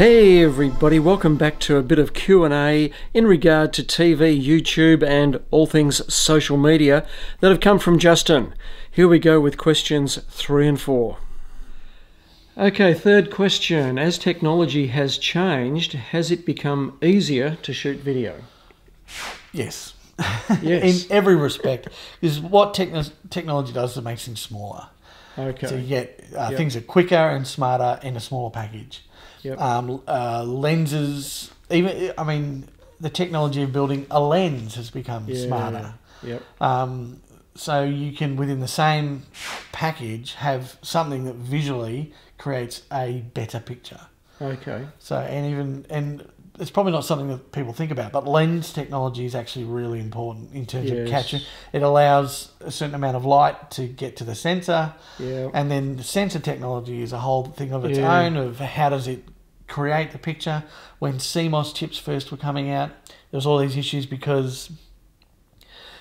Hey everybody, welcome back to a bit of Q&A in regard to TV, YouTube and all things social media that have come from Justin. Here we go with questions 3 and 4. Okay, third question. As technology has changed, has it become easier to shoot video? Yes. Yes. In every respect. Because what technology does is it makes things smaller. Okay. So you get things are quicker and smarter in a smaller package. Yep. Lenses, the technology of building a lens has become smarter. Yep. So you can, within the same package, have something that visually creates a better picture. Okay. So, and it's probably not something that people think about, but lens technology is actually really important in terms of capturing. It allows a certain amount of light to get to the sensor, and then the sensor technology is a whole thing of its own of how does it create the picture. When CMOS chips first were coming out, there was all these issues because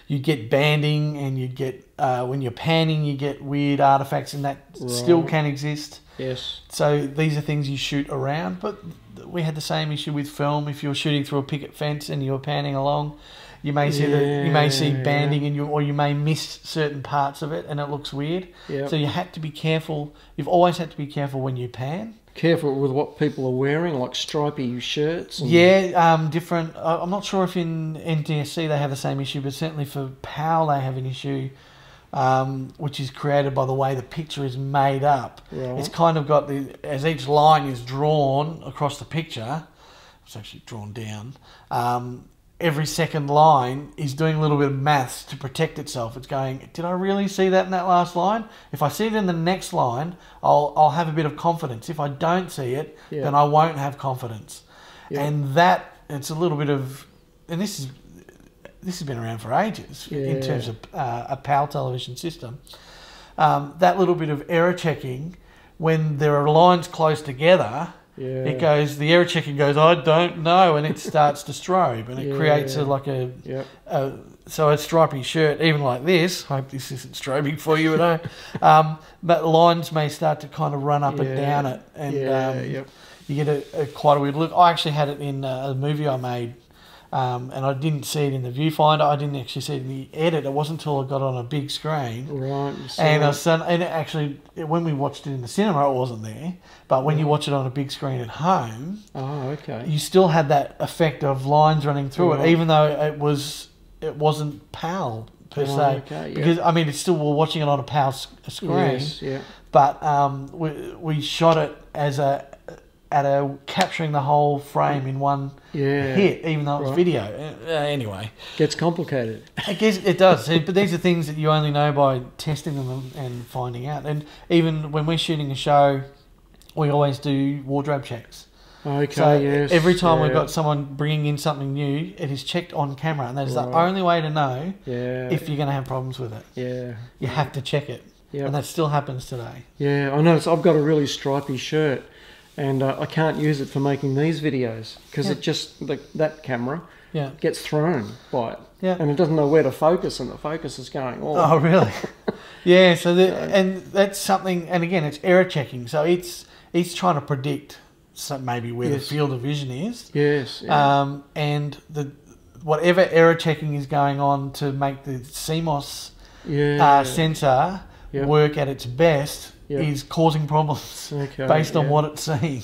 you get banding and you get when you're panning, you get weird artifacts, and that still can exist. Yes. So these are things you shoot around, but we had the same issue with film. If you're shooting through a picket fence and you're panning along, you may see banding and you may miss certain parts of it, and it looks weird. Yep. So you had to be careful. You've always had to be careful when you pan. Careful with what people are wearing, like stripy shirts. And Different. I'm not sure if in NTSC they have the same issue, but certainly for PAL they have an issue, which is created by the way the picture is made up. Right. It's kind of got as each line is drawn across the picture, it's actually drawn down. Every second line is doing a little bit of maths to protect itself. It's going, did I really see that in that last line? If I see it in the next line, I'll have a bit of confidence. If I don't see it, then I won't have confidence. And that, it's a little bit of, and this has been around for ages in terms of a PAL television system. That little bit of error checking, when there are lines close together, it goes, the error checking goes, I don't know, and it starts to strobe, and it creates so a stripy shirt, even like this, hope this isn't strobing for you at home, but lines may start to kind of run up and down it, and you get quite a weird look. I actually had it in a movie I made, and I didn't see it in the viewfinder. I didn't actually see it in the edit. It wasn't until I got on a big screen. Right. And when we watched it in the cinema, it wasn't there. But when you watch it on a big screen at home, you still had that effect of lines running through it, even though it wasn't PAL per se. Okay, because it's still, we're watching it on a PAL screen. Yes, But we shot it as capturing the whole frame in one hit, even though it was video. Anyway. Gets complicated. I guess it does. But these are things that you only know by testing them and finding out. And even when we're shooting a show, we always do wardrobe checks. Okay, so every time we've got someone bringing in something new, it is checked on camera. And that is the only way to know if you're going to have problems with it. Yeah. You have to check it. Yep. And that still happens today. Yeah, I noticed I've got a really stripy shirt. And I can't use it for making these videos because it just, that camera gets thrown by it. Yeah. And it doesn't know where to focus, and the focus is going, oh really? And that's something, and again, it's error checking. So it's trying to predict maybe where the field of vision is. Yes. And whatever error checking is going on to make the CMOS sensor work at its best is causing problems based on what it's seeing.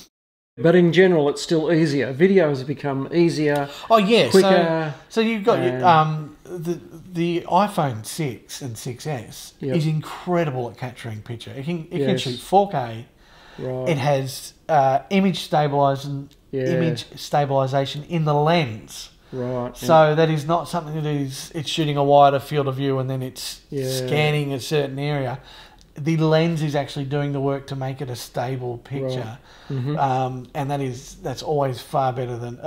But in general, it's still easier. Video has become easier. Oh yeah, quicker. So you've got the iPhone 6 and 6S is incredible at capturing picture. It can shoot 4K. Right. It has image stabilization in the lens. Right. So that is not something that it's shooting a wider field of view and then it's scanning a certain area. The lens is actually doing the work to make it a stable picture, and that's always far better than.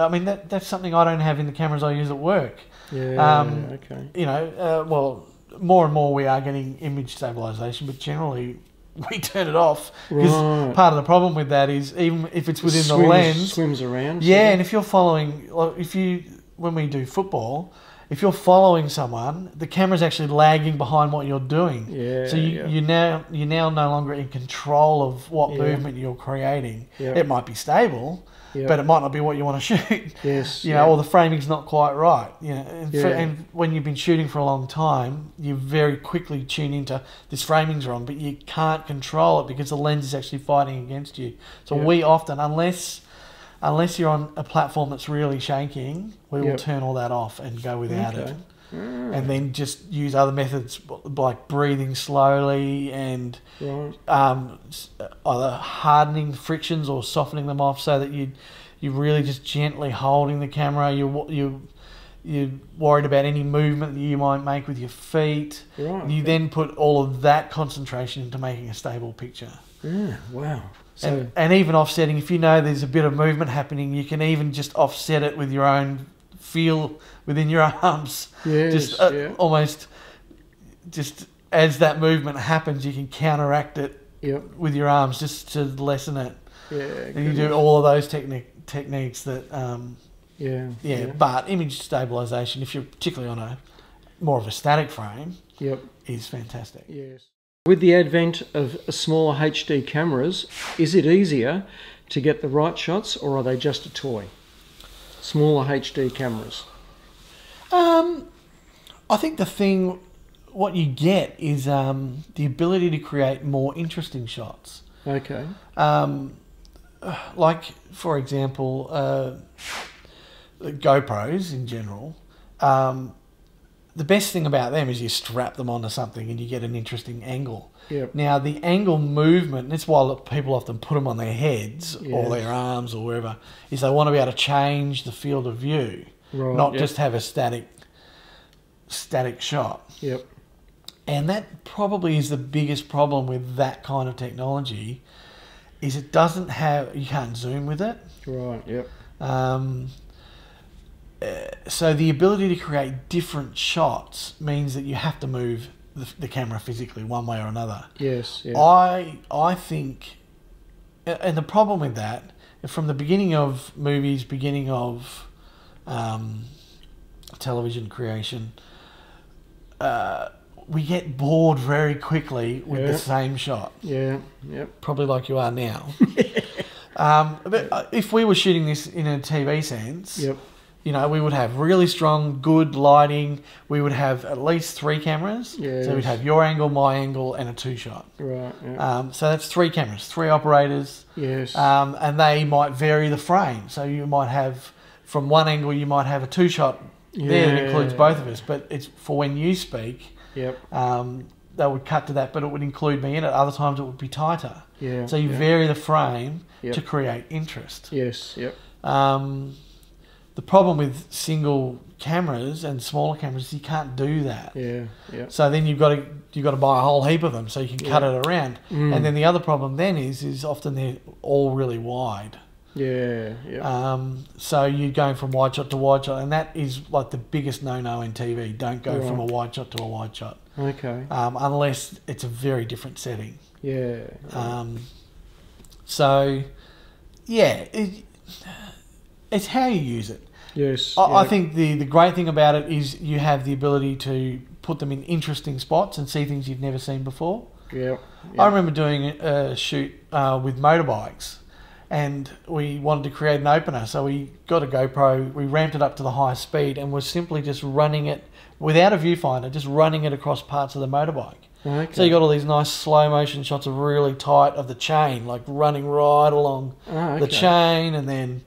That's something I don't have in the cameras I use at work. Well, more and more we are getting image stabilization, but generally we turn it off because part of the problem with that is even if it's within the lens, swims around. Yeah, and if you're following, when we do football, if you're following someone, the camera's actually lagging behind what you're doing. Yeah. So you're now no longer in control of what movement you're creating. Yeah. It might be stable, but it might not be what you want to shoot. Yes. You know, or the framing's not quite right. You know, Yeah. and when you've been shooting for a long time, you very quickly tune into this framing's wrong, but you can't control it because the lens is actually fighting against you. So we often, unless you're on a platform that's really shaking, we will turn all that off and go without it. And then just use other methods like breathing slowly and either hardening frictions or softening them off so that you're really just gently holding the camera. You're worried about any movement that you might make with your feet. You then put all of that concentration into making a stable picture. Yeah, wow. So, and even offsetting, if you know there's a bit of movement happening, you can even just offset it with your own feel within your arms. Yes, Almost just as that movement happens, you can counteract it with your arms just to lessen it. Yeah, and you do all of those techniques that, but image stabilization, if you're particularly on more of a static frame, is fantastic. Yes. With the advent of smaller HD cameras, is it easier to get the right shots, or are they just a toy? Smaller HD cameras. I think what you get is the ability to create more interesting shots. Okay. Like, for example, the GoPros in general. The best thing about them is you strap them onto something and you get an interesting angle. Now, the angle movement, and it's why people often put them on their heads or their arms or wherever, is they want to be able to change the field of view, not just have a static shot. And that probably is the biggest problem with that kind of technology, is it doesn't have, you can't zoom with it. So the ability to create different shots means that you have to move the camera physically one way or another. I think, and the problem with that, from the beginning of movies, beginning of television creation, we get bored very quickly with the same shot. Probably like you are now. But if we were shooting this in a TV sense, you know, we would have really strong, good lighting. We would have at least 3 cameras. So we'd have your angle, my angle, and a 2-shot. So that's 3 cameras, 3 operators. And they might vary the frame. So you might have, from one angle, you might have a 2-shot there that includes both of us. But it's for when you speak, they would cut to that, but it would include me in it. Other times it would be tighter. So you vary the frame to create interest. The problem with single cameras and smaller cameras is you can't do that. So then you've got to buy a whole heap of them so you can cut it around. And then the other problem then is often they're all really wide. So you're going from wide shot to wide shot, and that is like the biggest no-no in TV. Don't go from a wide shot to a wide shot. Unless it's a very different setting. So yeah, it's how you use it. I think the great thing about it is you have the ability to put them in interesting spots and see things you've never seen before. I remember doing a shoot with motorbikes, and we wanted to create an opener, so we got a GoPro, we ramped it up to the highest speed, and was simply just running it without a viewfinder, just running it across parts of the motorbike. So you got all these nice slow motion shots of really tight of the chain, like running right along the chain, and then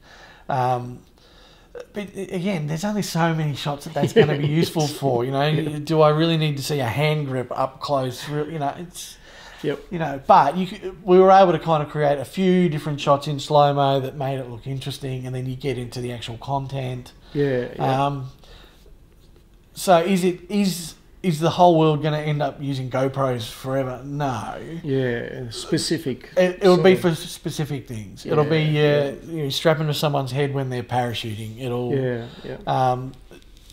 but again, there's only so many shots that's going to be useful for. You know, do I really need to see a hand grip up close? You know, it's you know. But we were able to kind of create a few different shots in slow mo that made it look interesting, and then you get into the actual content. So is the whole world going to end up using GoPros forever? No. Specific. It'll be for specific things. It'll be you know, strapping to someone's head when they're parachuting. It'll.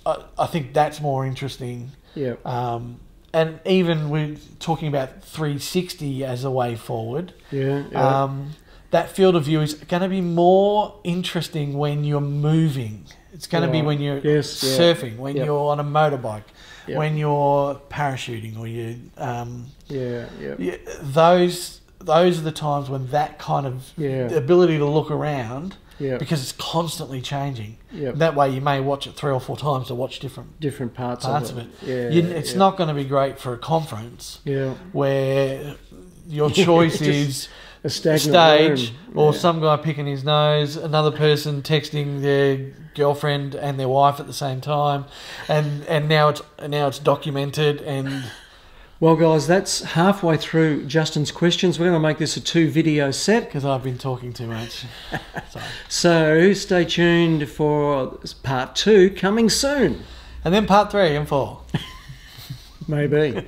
I think that's more interesting. And even we're talking about 360 as a way forward. That field of view is going to be more interesting when you're moving. It's going to be Right. when you're Yes, yeah. surfing, when Yep. you're on a motorbike, Yep. when you're parachuting, or you. Yeah, yeah. Yeah, those are the times when that kind of Yeah. the ability to look around, Yeah. because it's constantly changing. Yep. That way, you may watch it 3 or 4 times to watch different Different parts parts of of it. it. Yeah, It's yeah. not going to be great for a conference Yeah. where your choice Just is a a stagnant stage, room. or Yeah. some guy picking his nose, another person texting their girlfriend and their wife at the same time, and now it's documented. And Well, guys, that's halfway through Justin's questions. We're going to make this a 2-video set. because I've been talking too much, so. So stay tuned for part 2 coming soon. And then part 3 and 4. Maybe.